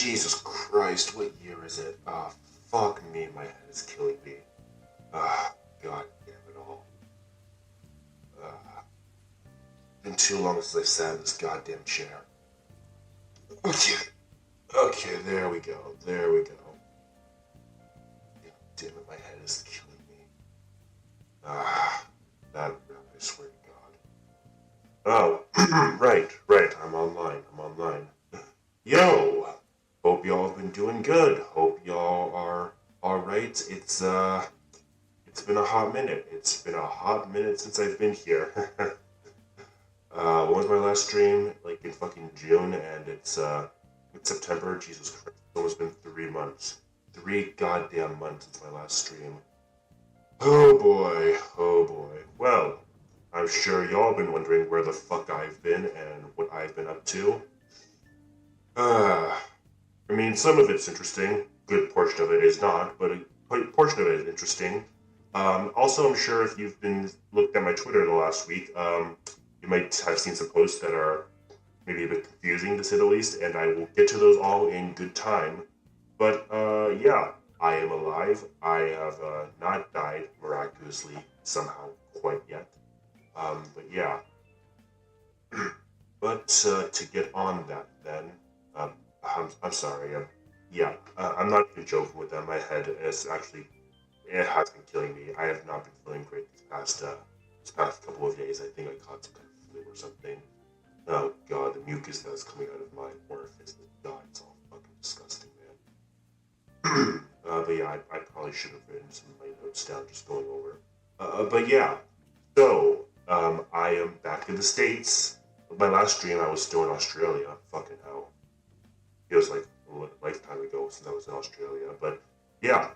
Jesus Christ, what year is it? Fuck me, my head is killing me. God damn it all. Been too long since I've sat in this goddamn chair. Okay, okay, there we go, there we go. God damn it, my head is killing me. That, I swear to God. Oh, right, I'm online. Yo! Hope y'all have been doing good. Hope y'all are alright. It's been a hot minute. It's been a hot minute since I've been here. When was my last stream? Like in fucking June, and it's September. Jesus Christ, it's almost been 3 months. 3 goddamn months since my last stream. Oh boy, oh boy. Well, I'm sure y'all been wondering where the fuck I've been and what I've been up to. Uh, I mean, some of it's interesting. Good portion of it is not, but a portion of it is interesting. Also, I'm sure if you've been looked at my Twitter the last week, you might have seen some posts that are maybe a bit confusing to say the least, and I will get to those all in good time. But yeah, I am alive. I have not died miraculously somehow quite yet. But yeah, but to get on that then, um, I'm sorry. Yeah, I'm not even joking with that. My head is actually it has been killing me. I have not been feeling great this past couple of days. I think I caught some kind of flu or something. Oh god, the mucus that's coming out of my orifice. God, it's all fucking disgusting, man. But yeah, I probably should have written some of my notes down just going over. But yeah, so I am back in the States. My last stream, I was still in Australia. Fucking hell. It was like a lifetime ago since I was in Australia. But yeah,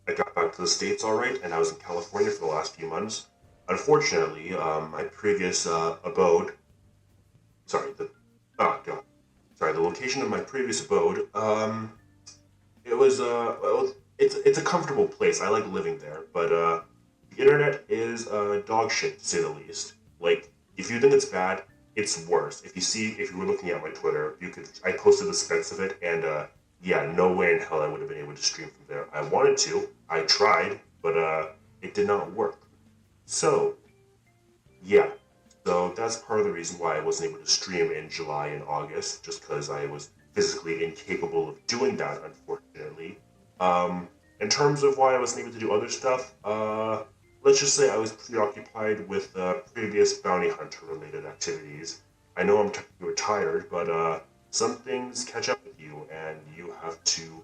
I got back to the States all right, and I was in California for the last few months. Unfortunately, my previous abode, sorry, God, sorry, the location of my previous abode, it was well, it's a comfortable place. I like living there, but the internet is dog shit to say the least. Like, if you think it's bad, it's worse. If you were looking at my Twitter, I posted the specs of it, and yeah, no way in hell I would have been able to stream from there. I wanted to, I tried, but it did not work. So yeah, so that's part of the reason why I wasn't able to stream in July and August, just because I was physically incapable of doing that, unfortunately. In terms of why I wasn't able to do other stuff, let's just say I was preoccupied with previous bounty hunter related activities. I know I'm technically retired, but some things catch up with you, and you have to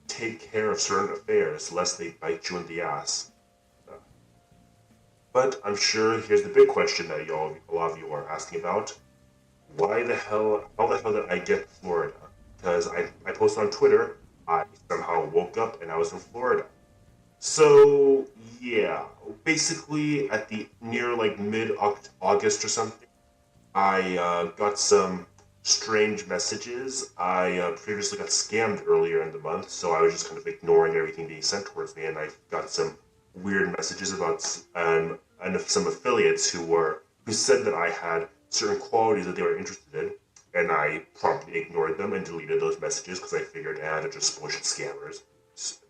take care of certain affairs lest they bite you in the ass. But I'm sure here's the big question that a lot of you are asking about. How the hell did I get to Florida? Because I posted on Twitter, I somehow woke up and I was in Florida. So, yeah, basically at the near like mid August or something, I got some strange messages. I previously got scammed earlier in the month, so I was just kind of ignoring everything being sent towards me, and I got some weird messages about and some affiliates who said that I had certain qualities that they were interested in, and I promptly ignored them and deleted those messages because I figured, they're just bullshit scammers.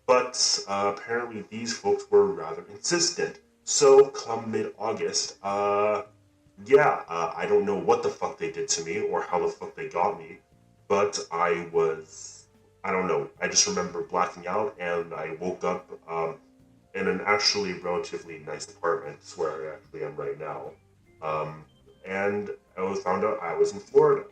But apparently these folks were rather insistent. So come mid-August, yeah, I don't know what the fuck they did to me or how the fuck they got me, but I don't know. I just remember blacking out and I woke up in an actually relatively nice apartment, it's where I actually am right now. Um, and found out I was in Florida.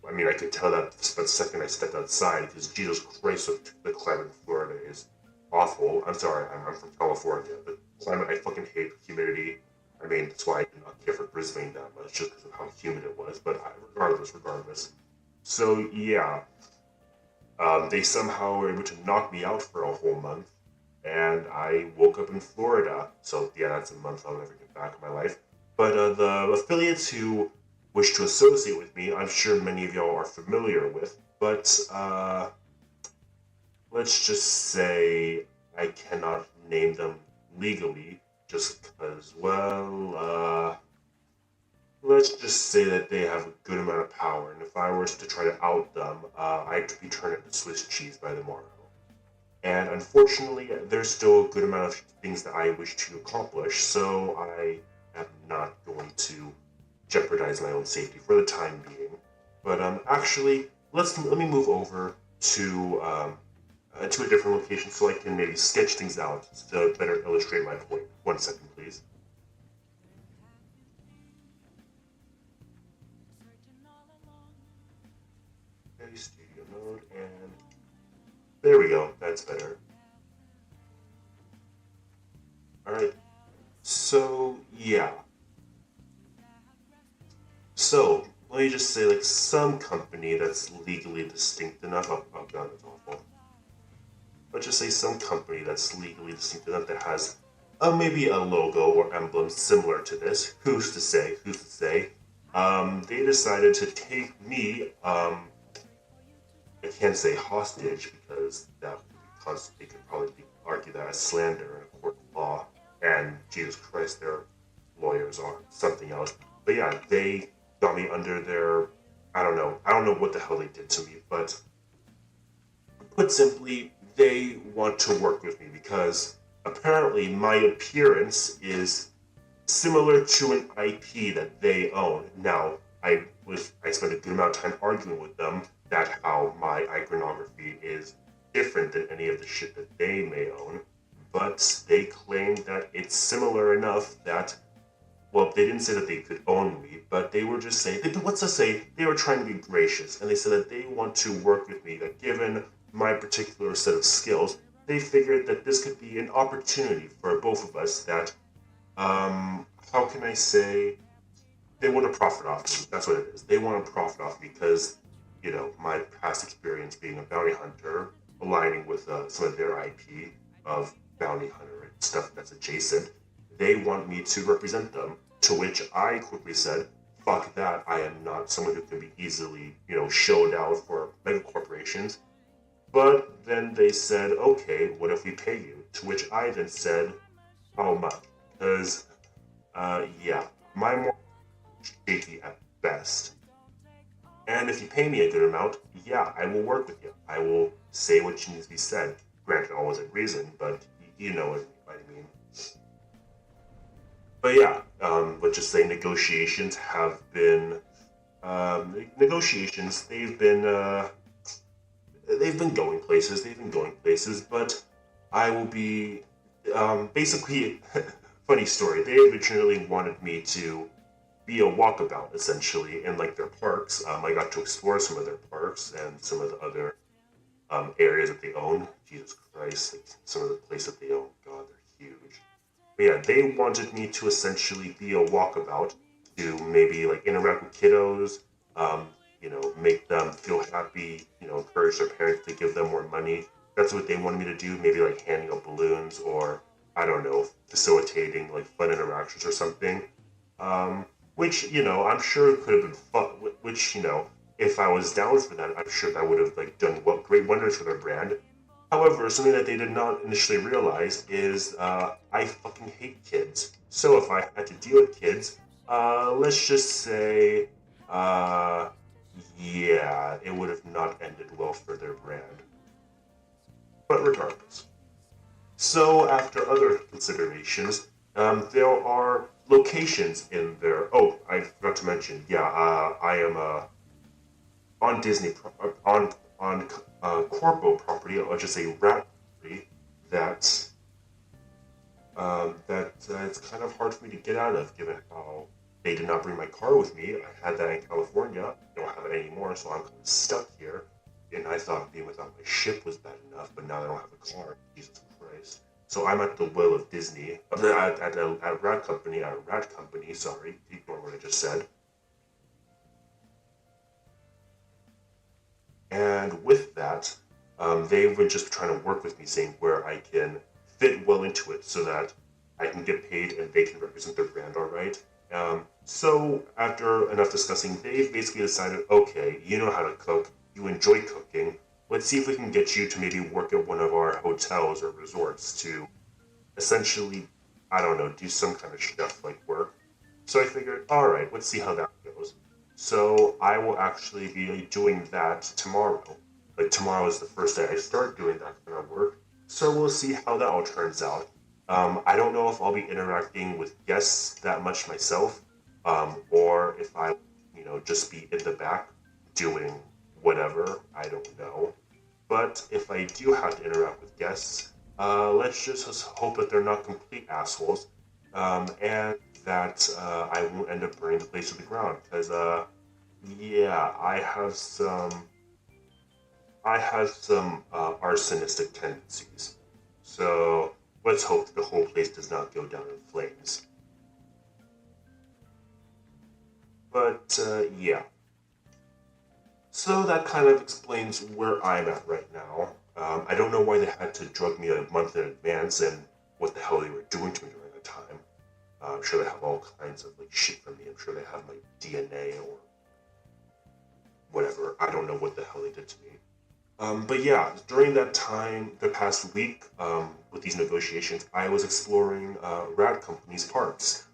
I mean, I could tell that the second I stepped outside because Jesus Christ, the climate in Florida is awful. I'm sorry, I'm from California. The climate, I fucking hate humidity. I mean, that's why I did not care for Brisbane that much, just because of how humid it was. But regardless. So yeah, they somehow were able to knock me out for a whole month, and I woke up in Florida. So yeah, that's a month I'll never get back in my life. But the affiliates who wish to associate with me, I'm sure many of y'all are familiar with. But let's just say I cannot name them legally, just because, well, let's just say that they have a good amount of power, and if I was to try to out them, I could be turned into Swiss cheese by tomorrow. And unfortunately, there's still a good amount of things that I wish to accomplish, so I am not going to jeopardize my own safety for the time being. But actually, let me move over to a different location so I can maybe sketch things out to better illustrate my point. 1 second, please. Okay, studio mode, and there we go. That's better. All right. So yeah. So let me just say, like some company that's legally distinct enough. Oh god, that's awful. Let's just say some company that's legally distinct enough that has maybe a logo or emblem similar to this. Who's to say? Who's to say? They decided to take me. I can't say hostage because that would be they could probably argue that as slander in a court of law. And Jesus Christ, their lawyers are something else. But yeah, they got me under their. I don't know. I don't know what the hell they did to me, but put simply, they want to work with me because apparently my appearance is similar to an IP that they own. Now, I spent a good amount of time arguing with them that how my iconography is different than any of the shit that they may own, but they claim that it's similar enough that well, they didn't say that they could own me, but they were just saying, what's to say, they were trying to be gracious, and they said that they want to work with me, that given my particular set of skills, they figured that this could be an opportunity for both of us that, how can I say, they want to profit off me. That's what it is. They want to profit off me because, my past experience being a bounty hunter, aligning with some of their IP of bounty hunter and stuff that's adjacent. They want me to represent them. To which I quickly said, "Fuck that! I am not someone who can be easily, showed out for mega corporations." But then they said, "Okay, what if we pay you?" To which I then said, "How much?" Because, yeah, my more shaky at best. And if you pay me a good amount, yeah, I will work with you. I will say what needs to be said. Granted, always in reason, but you know what I mean. But yeah, let's just say negotiations have been negotiations. They've been going places. They've been going places. But I will be basically funny story. They originally wanted me to be a walkabout essentially in like their parks. I got to explore some of their parks and some of the other areas that they own. Jesus Christ, like some of the places that they own. God, they're huge. But yeah, they wanted me to essentially be a walkabout to maybe like interact with kiddos, make them feel happy, encourage their parents to give them more money. That's what they wanted me to do. Maybe like handing out balloons or I don't know, facilitating like fun interactions or something. Um, which I'm sure could have been fun. Which if I was down for that, I'm sure that would have like done what great wonders for their brand. However, something that they did not initially realize is I fucking hate kids. So if I had to deal with kids, let's just say, uh, yeah, it would have not ended well for their brand. But regardless. So after other considerations, there are locations in there. Oh, I forgot to mention. Yeah, I am on Disney on Corpo property, or just say Rat property, that it's kind of hard for me to get out of, given how they did not bring my car with me. I had that in California. I don't have it anymore, so I'm kind of stuck here. And I thought being without my ship was bad enough, but now I don't have a car. Jesus Christ. So I'm at the will of Disney, at a rat company, sorry, ignore what I just said. And with that, they were just trying to work with me, saying where I can fit well into it so that I can get paid and they can represent their brand all right. So after enough discussing, they basically decided, okay, you know how to cook, you enjoy cooking. Let's see if we can get you to maybe work at one of our hotels or resorts to essentially, I don't know, do some kind of chef like work. So I figured, all right, let's see how that goes. So I will actually be doing that tomorrow. Like tomorrow is the first day I start doing that kind of work. So we'll see how that all turns out. I don't know if I'll be interacting with guests that much myself, or if I, just be in the back doing whatever. I don't know. But if I do have to interact with guests, let's just hope that they're not complete assholes, and that I won't end up burning the place to the ground. Because, yeah, I have some arsonistic tendencies. So let's hope the whole place does not go down in flames. But yeah, so that kind of explains where I'm at right now. I don't know why they had to drug me a month in advance and what the hell they were doing to me during that time. I'm sure they have all kinds of like shit from me. I'm sure they have my DNA or whatever. I don't know what the hell they did to me. But yeah, during that time, the past week, with these negotiations, I was exploring Rad Company's parks.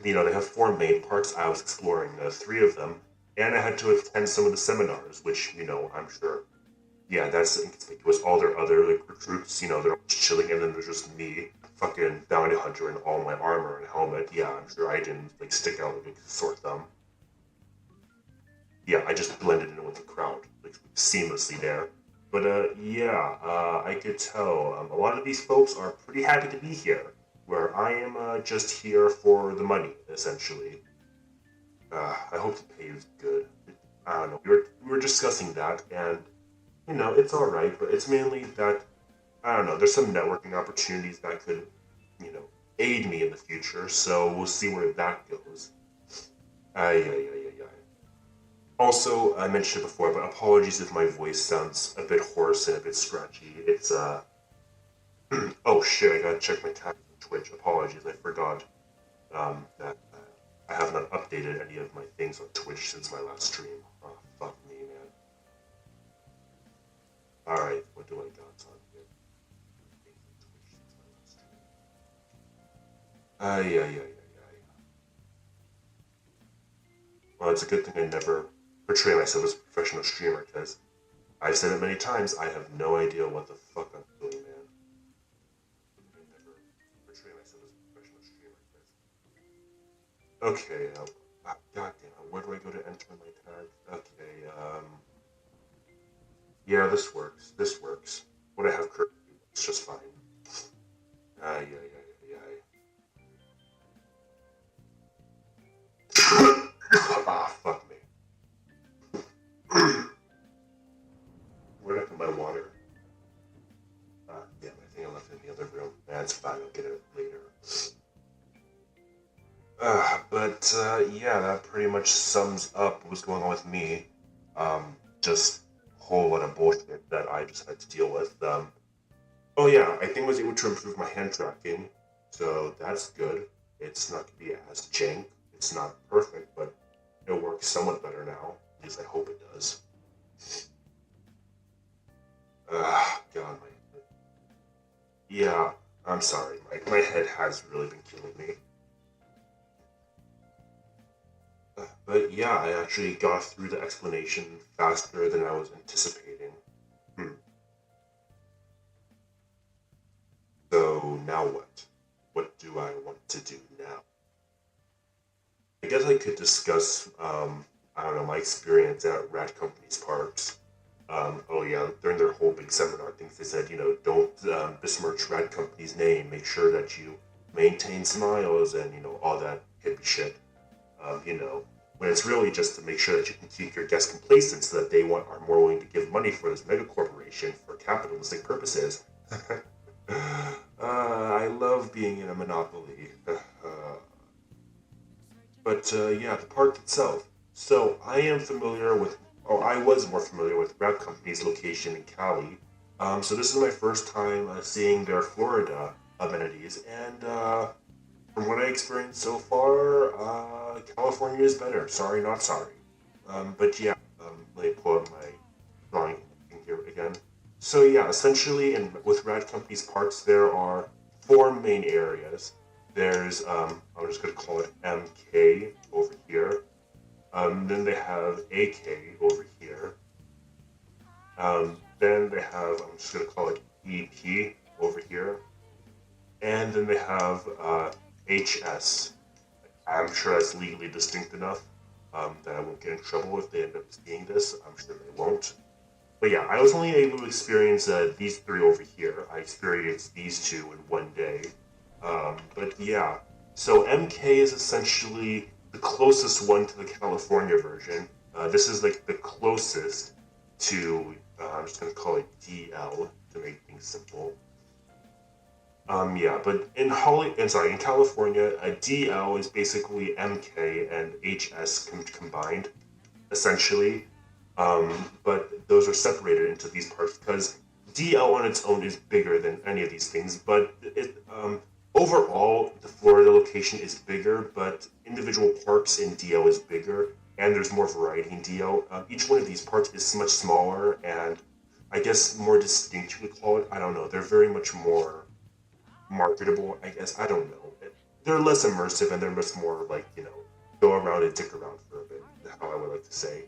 They have four main parks. I was exploring three of them, and I had to attend some of the seminars, which I'm sure. Yeah, that's inconspicuous. All their other like recruits, they're all chilling, and then there's just me, fucking bounty hunter, in all my armor and helmet. Yeah, I'm sure I didn't like stick out like a sore thumb. Yeah, I just blended in with the crowd, like seamlessly there. But yeah, I could tell a lot of these folks are pretty happy to be here, where I am just here for the money, essentially. I hope the pay is good. I don't know. We were discussing that, and it's all right, but it's mainly that I don't know. There's some networking opportunities that could, you know, aid me in the future. So we'll see where that goes. Ay, ay, ay, ay, ay. Also, I mentioned it before, but apologies if my voice sounds a bit hoarse and a bit scratchy. It's oh shit, I gotta check my tab on Twitch. Apologies, I forgot that I have not updated any of my things on Twitch since my last stream. Oh, fuck me, man. Alright, what do I got on here? Things on Twitch since my last stream. Ay, ay, ay, ay, ay. Well, it's a good thing I never portray myself as a professional streamer, because I've said it many times, I have no idea what the fuck I'm doing, man. I never portray myself as a professional streamer, because... Okay, god damn it, where do I go to enter my tag? Okay, yeah, this works. This works. What I have currently works just fine. Ay, ay, ay, ay, ay. Ah, fuck me. Where'd I put my water? Damn, I think I left it in the other room. That's fine, I'll get it later. But yeah, that pretty much sums up what was going on with me. Just a whole lot of bullshit that I just had to deal with. Oh yeah, I think I was able to improve my hand tracking, so that's good. It's not gonna be as jank. It's not perfect, but it works somewhat better now. At least I hope it does. God, my yeah. I'm sorry, my head has really been killing me. But yeah, I actually got through the explanation faster than I was anticipating. Hmm. So now what? What do I want to do now? I guess I could discuss, I don't know, my experience at Rat Company's parks. Oh yeah, during their whole big seminar things, they said, don't besmirch Rat Company's name. Make sure that you maintain smiles and all that hippie shit. You know, when it's really just to make sure that you can keep your guests complacent so that they are more willing to give money for this mega corporation for capitalistic purposes. I love being in a monopoly. But yeah, the park itself. So I am familiar with, or I was more familiar with Grab Company's location in Cali. So this is my first time seeing their Florida amenities, and from what I experienced so far, California is better. Sorry, not sorry. But yeah, let me pull up my drawing here again. So yeah, essentially, with Rad Company's parks, there are four main areas. There's I'm just gonna call it MK over here. Then they have AK over here. Then they have, I'm just gonna call it EP over here, and then they have HS. I'm sure that's legally distinct enough that I won't get in trouble if they end up seeing this. I'm sure they won't. But yeah, I was only able to experience these three over here. I experienced these two in one day. But yeah, so MK is essentially the closest one to the California version. This is like the closest to, I'm just gonna call it DL to make things simple. Yeah, but in California, a DL is basically MK and HS combined, essentially. But those are separated into these parts because DL on its own is bigger than any of these things. But overall, the Florida location is bigger, but individual parks in DL is bigger, and there's more variety in DL. Each one of these parks is much smaller and I guess more distinct, you would call it. I don't know. They're very much more marketable, I guess. I don't know. They're less immersive and they're much more like, go around and dick around for a bit, how I would like to say.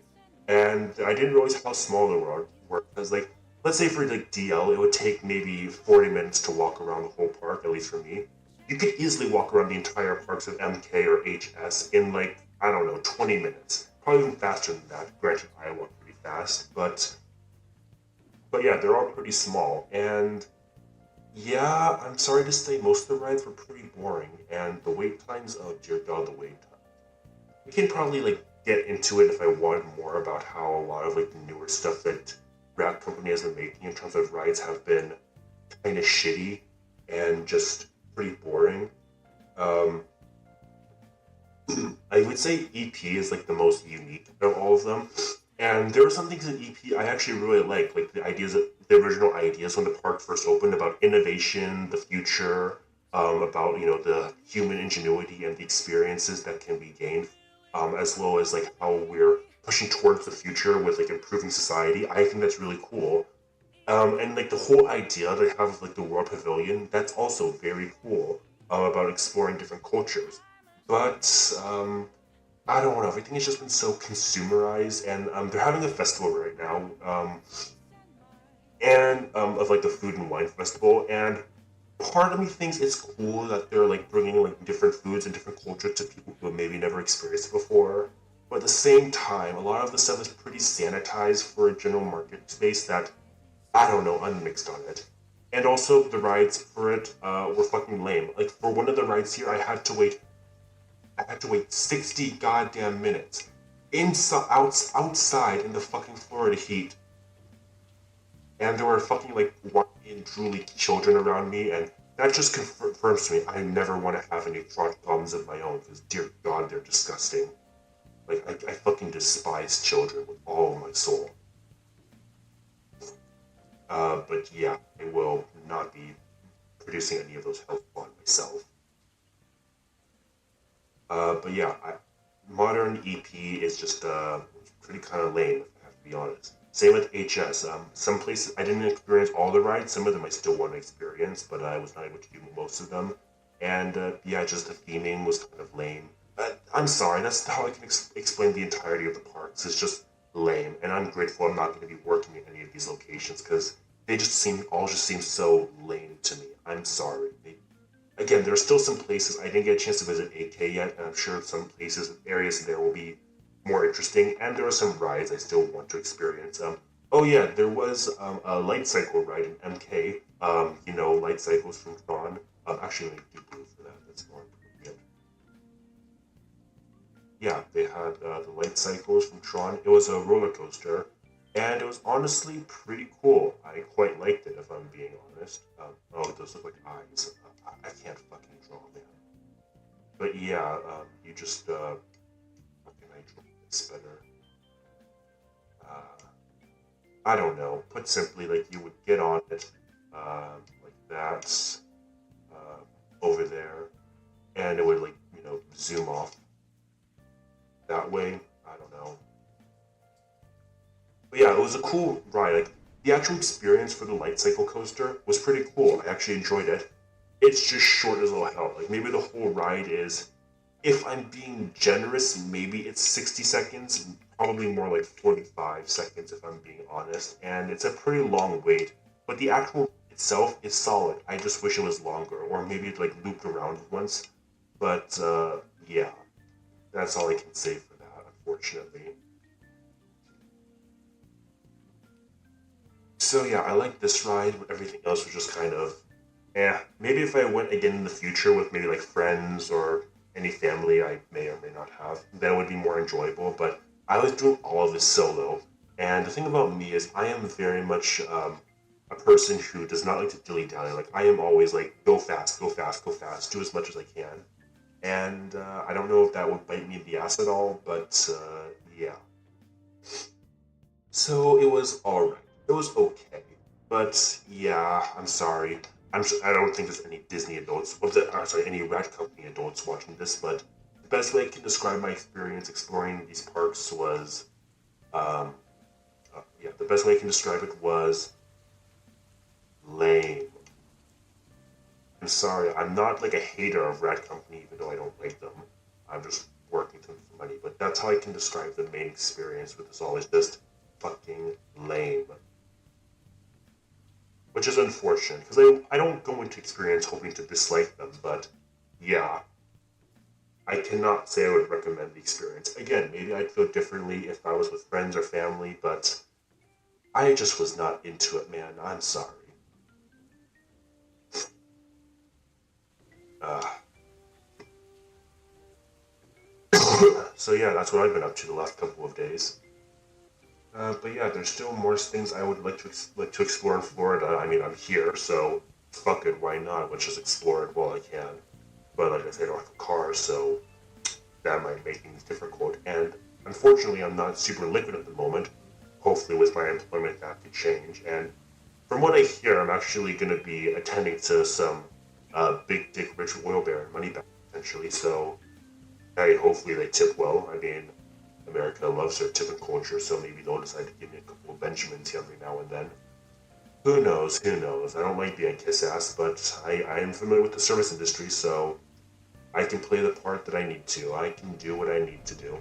And I didn't realize how small they were because, like, let's say for like DL, it would take maybe 40 minutes to walk around the whole park, at least for me. You could easily walk around the entire parks of MK or HS in like, I don't know, 20 minutes. Probably even faster than that. Granted, I walk pretty fast, but yeah, they're all pretty small. And yeah, I'm sorry to say, most of the rides were pretty boring, and the wait times, oh dear god, the wait time. We can probably like get into it if I wanted more about how a lot of like the newer stuff that Rat Company has been making in terms of rides have been kind of shitty and just pretty boring. Um, I would say EP is like the most unique of all of them. And there are some things in EP I actually really like the ideas, the original ideas when the park first opened about innovation, the future, about the human ingenuity and the experiences that can be gained, as well as like how we're pushing towards the future with like improving society. I think that's really cool. And like the whole idea they have of like the World Pavilion, that's also very cool. About exploring different cultures. But I don't know. Everything has just been so consumerized, and they're having a festival right now, and of like the Food and Wine Festival. And part of me thinks it's cool that they're like bringing like different foods and different cultures to people who have maybe never experienced it before. But at the same time, a lot of the stuff is pretty sanitized for a general market space that I don't know. I'm mixed on it. And also, the rides for it were fucking lame. Like for one of the rides here, I had to wait 60 goddamn minutes outside in the fucking Florida heat. And there were fucking like whiny and drooly children around me, and that just confirms to me I never want to have any crotch problems of my own, because dear god, they're disgusting. Like, I fucking despise children with all of my soul. But yeah, I will not be producing any of those health on myself. But yeah, modern EP is just pretty kind of lame, if I have to be honest. Same with HS. Some places I didn't experience all the rides. Some of them I still want to experience, but I was not able to do most of them. And yeah, just the theming was kind of lame. But I'm sorry, that's how I can explain the entirety of the parks. It's just lame, and I'm grateful I'm not going to be working in any of these locations because they just seem so lame to me. I'm sorry. Again, there are still some places I didn't get a chance to visit AK yet, and I'm sure some places, areas there will be more interesting. And there are some rides I still want to experience. Oh yeah, there was a light cycle ride in MK. Light cycles from Tron. Actually, let me do blue for that. That's more appropriate. Yeah, they had the light cycles from Tron. It was a roller coaster, and it was honestly pretty cool. I quite liked it, if I'm being honest. Oh, those look like eyes. I can't fucking draw, man. But yeah, you just fucking I draw this better. Uh, I don't know. Put simply, like you would get on it, like that, uh, over there, and it would like zoom off that way. I don't know. But yeah, it was a cool ride. Like the actual experience for the light cycle coaster was pretty cool. I actually enjoyed it. it's just short as all hell. Like maybe the whole ride is, if I'm being generous, maybe it's 60 seconds, probably more like 45 seconds if I'm being honest. And it's a pretty long wait, but the actual itself is solid. I just wish it was longer, or maybe it like looped around once. But yeah, that's all I can say for that, unfortunately. So yeah, I like this ride, but everything else was just kind of, yeah. Maybe if I went again in the future with maybe like friends or any family I may or may not have, that would be more enjoyable. But I was doing all of this solo, and the thing about me is I am very much a person who does not like to dilly dally. Like I am always like go fast, go fast, go fast, do as much as I can. And I don't know if that would bite me in the ass at all, but yeah. So it was alright. It was okay. But yeah, I'm sorry. I don't think there's any Disney adults, sorry, any Rat Company adults watching this, but the best way I can describe my experience exploring these parks was, um, yeah, the best way I can describe it was lame. I'm sorry, I'm not like a hater of Rat Company, even though I don't like them. I'm just working them for money, but that's how I can describe the main experience with this all is just fucking lame. Which is unfortunate because I don't go into experience hoping to dislike them, but yeah, I cannot say I would recommend the experience. Again, maybe I'd feel differently if I was with friends or family, but I just was not into it, man. I'm sorry. Uh, so yeah, that's what I've been up to the last couple of days. But yeah, there's still more things I would like to explore in Florida. I mean, I'm here, so fuck it, why not? Let's just explore it while I can. But like I said, I don't have a car, so that might make things difficult. And unfortunately, I'm not super liquid at the moment. Hopefully, with my employment, that could change. And from what I hear, I'm actually going to be attending to some big dick rich oil baron money back potentially. So, hey, hopefully they tip well. I mean, America loves their tipping culture, so maybe they'll decide to give me a couple of Benjamins every now and then. Who knows? Who knows? I don't like being kiss ass, but I am familiar with the service industry, so I can play the part that I need to. I can do what I need to do.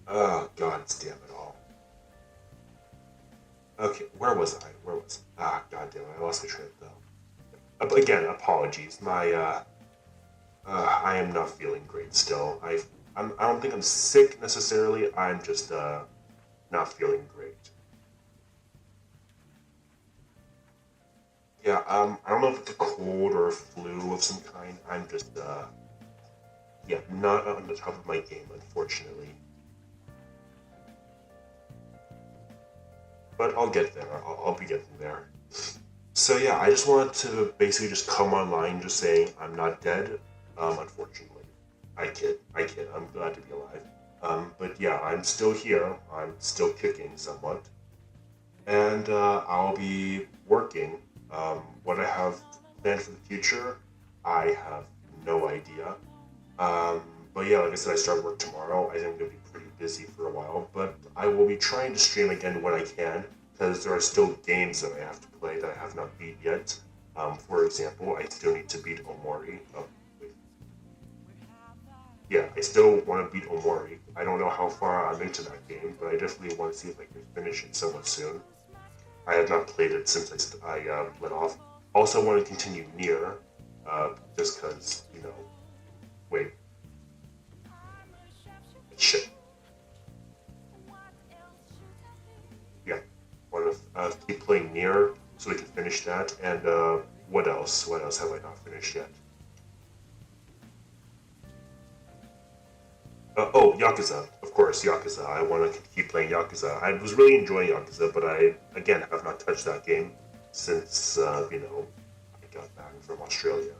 Oh, God damn it all. Okay, where was I? Where was God damn it, I lost my train of thought. Again, apologies. I am not feeling great still. I don't think I'm sick necessarily. I'm just not feeling great. Yeah, I don't know if it's a cold or a flu of some kind. I'm just yeah, not on the top of my game, unfortunately. But I'll get there. I'll be getting there. So yeah, I just wanted to basically just come online, just saying I'm not dead. Unfortunately, I kid. I kid. I'm glad to be alive. But yeah, I'm still here. I'm still kicking somewhat, and I'll be working. What I have planned for the future, I have no idea. Um, but yeah, like I said, I start work tomorrow. I think I'm gonna be pretty busy for a while, but I will be trying to stream again when I can, because there are still games that I have to play that I have not beat yet. For example, I still need to beat Omori. Oh, wait. Yeah, I still want to beat Omori. I don't know how far I'm into that game, but I definitely want to see if I can finish it somewhat soon. I have not played it since I let off. Also, want to continue near, just because wait, shit. Yeah, want to keep playing near so we can finish that. And what else? What else have I not finished yet? Oh, Yakuza, of course, Yakuza. I want to keep playing Yakuza. I was really enjoying Yakuza, but I again have not touched that game since I got back from Australia.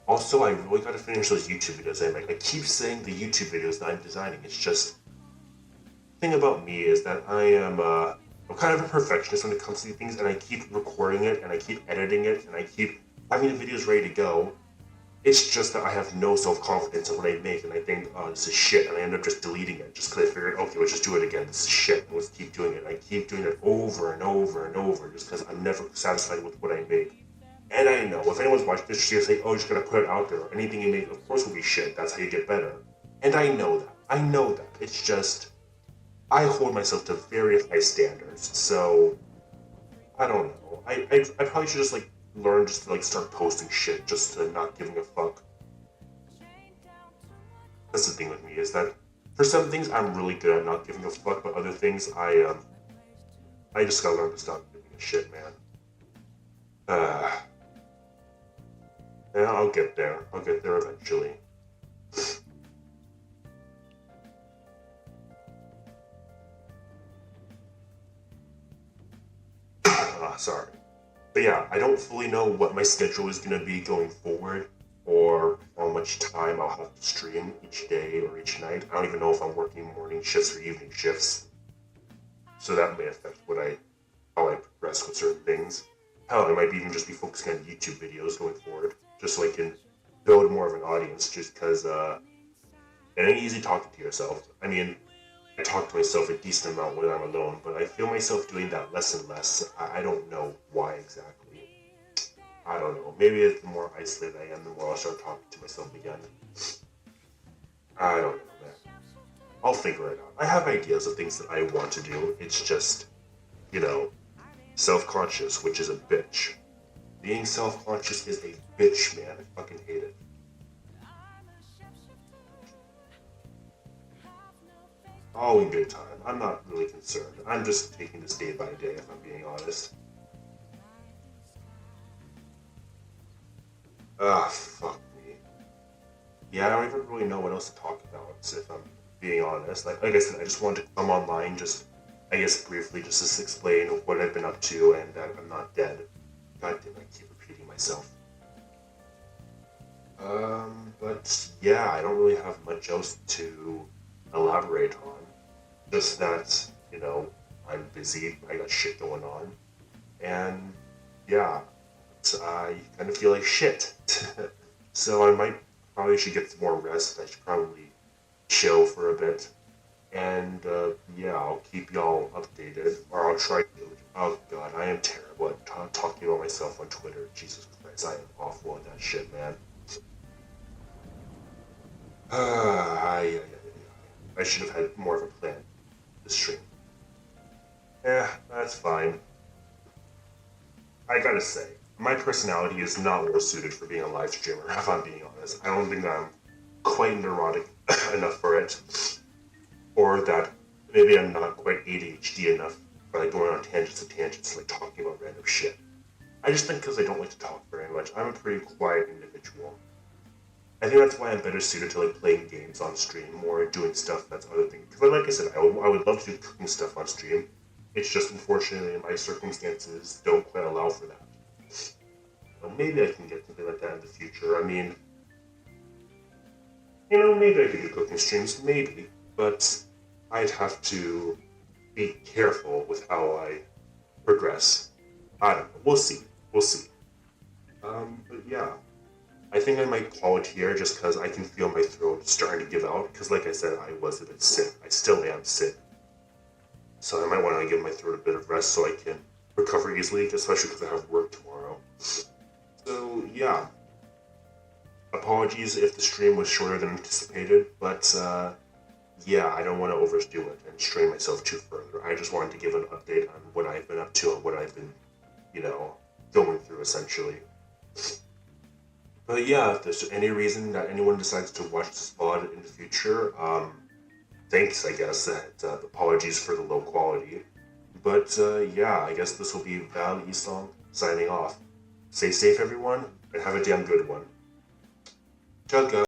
Also, I really got to finish those YouTube videos I make. I keep saying the YouTube videos that I'm designing. It's just thing about me is that I'm kind of a perfectionist when it comes to things, and I keep recording it, and I keep editing it, and I keep having the videos ready to go. It's just that I have no self-confidence in what I make, and I think, oh, this is shit, and I end up just deleting it, just because I figured, okay, let's just do it again, this is shit, and let's keep doing it. And I keep doing it over and over and over, just because I'm never satisfied with what I make. And I know, if anyone's watching this, you're say, oh, you're just gonna put it out there, anything you make, of course, will be shit, that's how you get better. And I know that. I know that. It's just, I hold myself to very high standards, so I don't know. I probably should just like learn just to like start posting shit just to not giving a fuck. That's the thing with me is that for some things I'm really good at not giving a fuck, but other things I just gotta learn to stop giving a shit, man. Uh, yeah, I'll get there. I'll get there eventually. Sorry. But yeah, I don't fully know what my schedule is going to be going forward or how much time I'll have to stream each day or each night. I don't even know if I'm working morning shifts or evening shifts. So that may affect how I progress with certain things. Hell, I might even just be focusing on YouTube videos going forward, just so I can build more of an audience, just because it ain't easy talking to yourself. I mean, I talk to myself a decent amount when I'm alone, but I feel myself doing that less and less. I don't know why exactly. I don't know. Maybe it's the more isolated I am, the more I'll start talking to myself again. I don't know, man. I'll figure it out. I have ideas of things that I want to do. It's just, you know, self-conscious, which is a bitch. Being self-conscious is a bitch, man. I fucking hate it. All in good time. I'm not really concerned. I'm just taking this day by day, if I'm being honest. Ah, fuck me. Yeah, I don't even really know what else to talk about, if I'm being honest. Like I said, I just wanted to come online, just, I guess briefly, just to explain what I've been up to and that I'm not dead. God damn, I keep repeating myself. But yeah, I don't really have much else to elaborate on. Just that, I'm busy, I got shit going on, and yeah, I kind of feel like shit. So I might probably should get some more rest. I should probably chill for a bit, and yeah, I'll keep y'all updated, or I'll try to. Oh god, I am terrible at talking about myself on Twitter. Jesus Christ, I am awful at that shit, man. I should have had more of a plan this stream. Yeah, that's fine. I gotta say, my personality is not well suited for being a live streamer, if I'm being honest. I don't think I'm quite neurotic enough for it, or that maybe I'm not quite ADHD enough for like going on tangents, like talking about random shit. I just think because I don't like to talk very much, I'm a pretty quiet individual. I think that's why I'm better suited to like playing games on stream or doing stuff that's other things. Because like I said, I would love to do cooking stuff on stream. It's just unfortunately my circumstances don't quite allow for that. But maybe I can get something like that in the future. I mean, maybe I could do cooking streams, maybe. But I'd have to be careful with how I progress. I don't know. We'll see. We'll see. But yeah. I think I might call it here just because I can feel my throat starting to give out. Because, like I said, I was a bit sick. I still am sick. So I might want to give my throat a bit of rest so I can recover easily, especially because I have work tomorrow. So, yeah. Apologies if the stream was shorter than anticipated, but yeah, I don't want to overdo it and strain myself too further. I just wanted to give an update on what I've been up to and what I've been, going through essentially. But yeah, if there's any reason that anyone decides to watch this VOD in the future, thanks, I guess. Apologies for the low quality. But yeah, I guess this will be Val E Song signing off. Stay safe, everyone, and have a damn good one. Ciao, guys.